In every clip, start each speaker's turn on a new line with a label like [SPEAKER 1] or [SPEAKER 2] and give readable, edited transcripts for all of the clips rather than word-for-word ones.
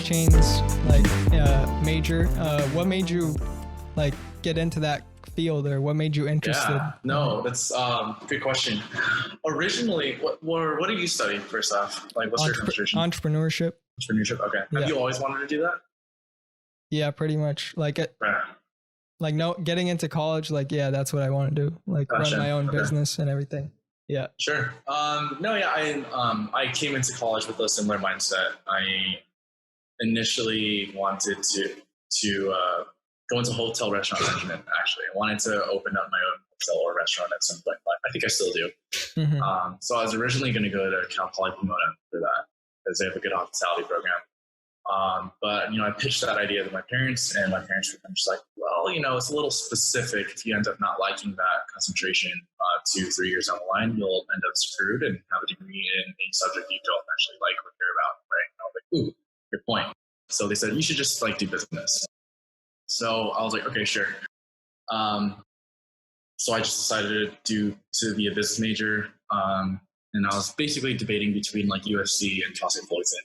[SPEAKER 1] chains like major. What made you like get into that field, or what made you interested?
[SPEAKER 2] Yeah, no, that's good question. Originally, what did you study first off? Like, what's your concentration?
[SPEAKER 1] Entrepreneurship.
[SPEAKER 2] Entrepreneurship. Okay. Have you always wanted to do that?
[SPEAKER 1] Yeah, pretty much. Like it.
[SPEAKER 2] Right.
[SPEAKER 1] Like no, getting into college. Like yeah, that's what I want to do. Like
[SPEAKER 2] Gotcha.
[SPEAKER 1] run my own business and everything. Yeah.
[SPEAKER 2] Sure. No, yeah, I came into college with a similar mindset. I initially wanted to go into hotel restaurant management. Actually, I wanted to open up my own hotel or restaurant at some point, but I think I still do.
[SPEAKER 1] Mm-hmm.
[SPEAKER 2] So I was originally going to go to Cal Poly Pomona for that, because they have a good hospitality program. But I pitched that idea to my parents, and my parents were just like, well, it's a little specific. If you end up not liking that concentration 2-3 years down the line, you'll end up screwed and have a degree in a subject you don't actually like or care about, right? And I was like, ooh, good point. So they said, you should just do business. So I was like, okay, sure. So I just decided to be a business major. And I was basically debating between USC and Cal State Fullerton.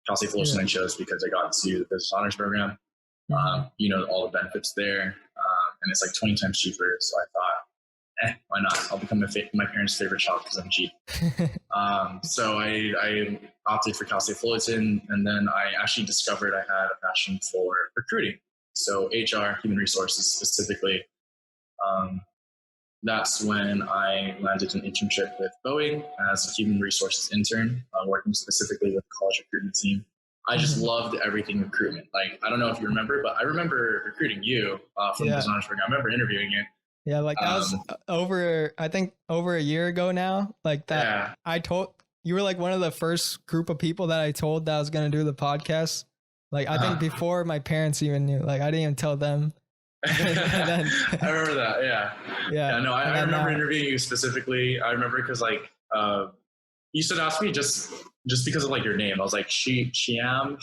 [SPEAKER 2] Cal State Fullerton I chose because I got to the business honors program. All the benefits there. And it's 20 times cheaper. So I thought, why not? I'll become my parents' favorite child because I'm cheap. So I opted for Cal State Fullerton, and then I actually discovered I had a passion for recruiting. So HR, human resources specifically. That's when I landed an internship with Boeing as a human resources intern, working specifically with the college recruitment team. I just loved everything recruitment. I don't know if you remember, but I remember recruiting you from the business program. I remember interviewing you.
[SPEAKER 1] Yeah, that was over a year ago now.
[SPEAKER 2] Yeah.
[SPEAKER 1] I told you were one of the first group of people that I told that I was going to do the podcast. I think before my parents even knew. I didn't even tell them.
[SPEAKER 2] I remember that. Yeah. No, I remember interviewing you specifically. I remember because you used to ask me just because of your name. I was like, Shyam.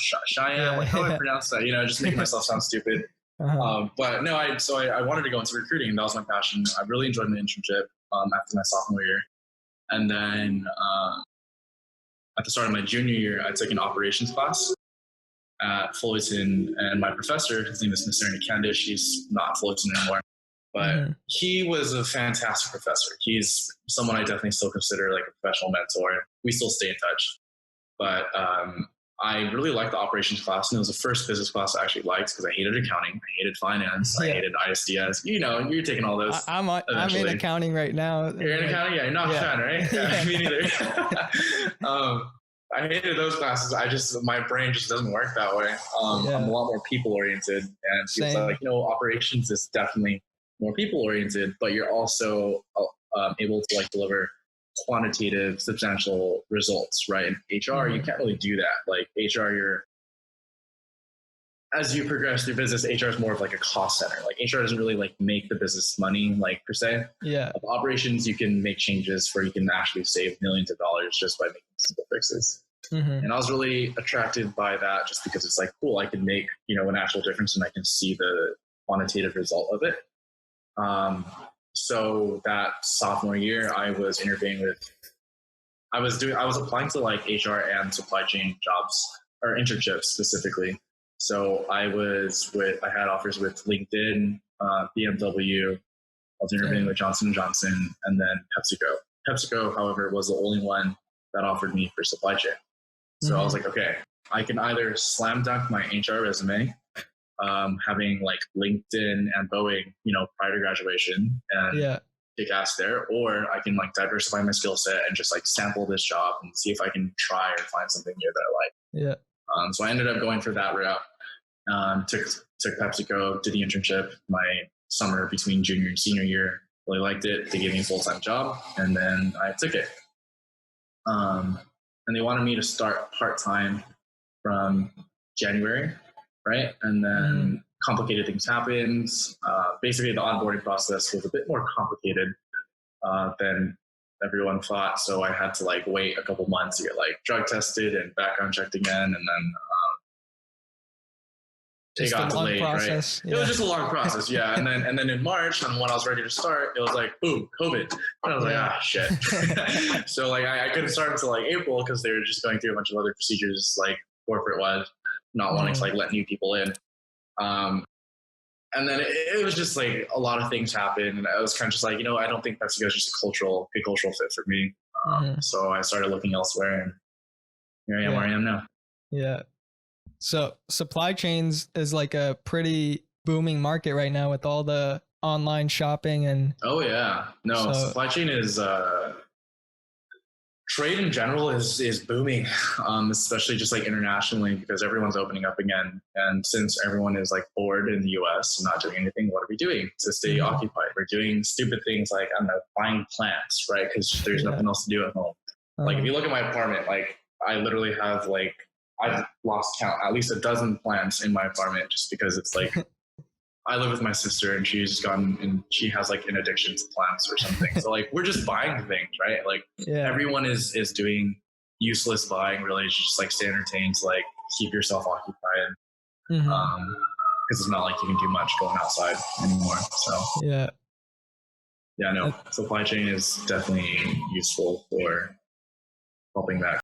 [SPEAKER 2] How do I pronounce that? Just making myself sound stupid. But no, I wanted to go into recruiting. That was my passion. I really enjoyed my internship after my sophomore year. And then at the start of my junior year, I took an operations class at Fullerton, and my professor, his name is Mr. Candish, he's not at Fullerton anymore, but he was a fantastic professor. He's someone I definitely still consider a professional mentor. We still stay in touch. But I really liked the operations class, and it was the first business class I actually liked because I hated accounting, I hated finance, I hated ISDS. You're taking all those.
[SPEAKER 1] I'm in accounting right now.
[SPEAKER 2] You're in accounting? Yeah, you're not a fan, right? Yeah, me neither. I hated those classes. My brain just doesn't work that way. I'm a lot more people oriented, and it's operations is definitely more people oriented, but you're also able to deliver quantitative, substantial results, right? In HR, you can't really do that. HR, as you progress through business, HR is more of a cost center. HR doesn't really make the business money, per se.
[SPEAKER 1] Yeah.
[SPEAKER 2] Operations, you can make changes where you can actually save millions of dollars just by making simple fixes. And I was really attracted by that just because it's cool. I can make, an actual difference, and I can see the quantitative result of it. So that sophomore year, I was applying to HR and supply chain jobs or internships specifically. So I had offers with LinkedIn, BMW. I was interviewing with Johnson & Johnson, and then PepsiCo. PepsiCo, however, was the only one that offered me for supply chain. So I was like, okay, I can either slam dunk my HR resume, having LinkedIn and Boeing, prior to graduation, and kick ass there, or I can diversify my skill set and just sample this job and see if I can try or find something new that I like.
[SPEAKER 1] Yeah.
[SPEAKER 2] So I ended up going for that route. Took PepsiCo, did the internship my summer between junior and senior year. Really liked it. They gave me a full-time job, and then I took it. And they wanted me to start part-time from January, right? And then complicated things happened. Basically, the onboarding process was a bit more complicated than everyone thought. So I had to wait a couple months to get drug tested and background checked again, and then it got delayed, right? Yeah. It was just a long process, yeah. And then in March, and when I was ready to start, it was boom, COVID. And I was like, shit. So I couldn't start until April because they were just going through a bunch of other procedures corporate wise. not wanting to like let new people in. And then it was just like a lot of things happened, and I was kind of just like, I don't think Mexico is just a good cultural fit for me. So I started looking elsewhere, and here I am where I am now.
[SPEAKER 1] Yeah. So supply chains is like a pretty booming market right now with all the online shopping and.
[SPEAKER 2] Oh yeah, no, supply chain is trade in general is booming, especially just like internationally, because everyone's opening up again. And since everyone is like bored in the US and not doing anything, what are we doing to stay occupied? We're doing stupid things like, I don't know, buying plants, right? Because there's nothing else to do at home. Like if you look at my apartment, like I literally have like, I've lost count, at least a dozen plants in my apartment, just because it's like, I live with my sister and she's gone and she has like an addiction to plants or something. So like, we're just buying things, right? Like everyone is doing useless buying really, just like stay entertained, to like keep yourself occupied. Because it's not like you can do much going outside anymore. So yeah, no, supply chain is definitely useful for helping that.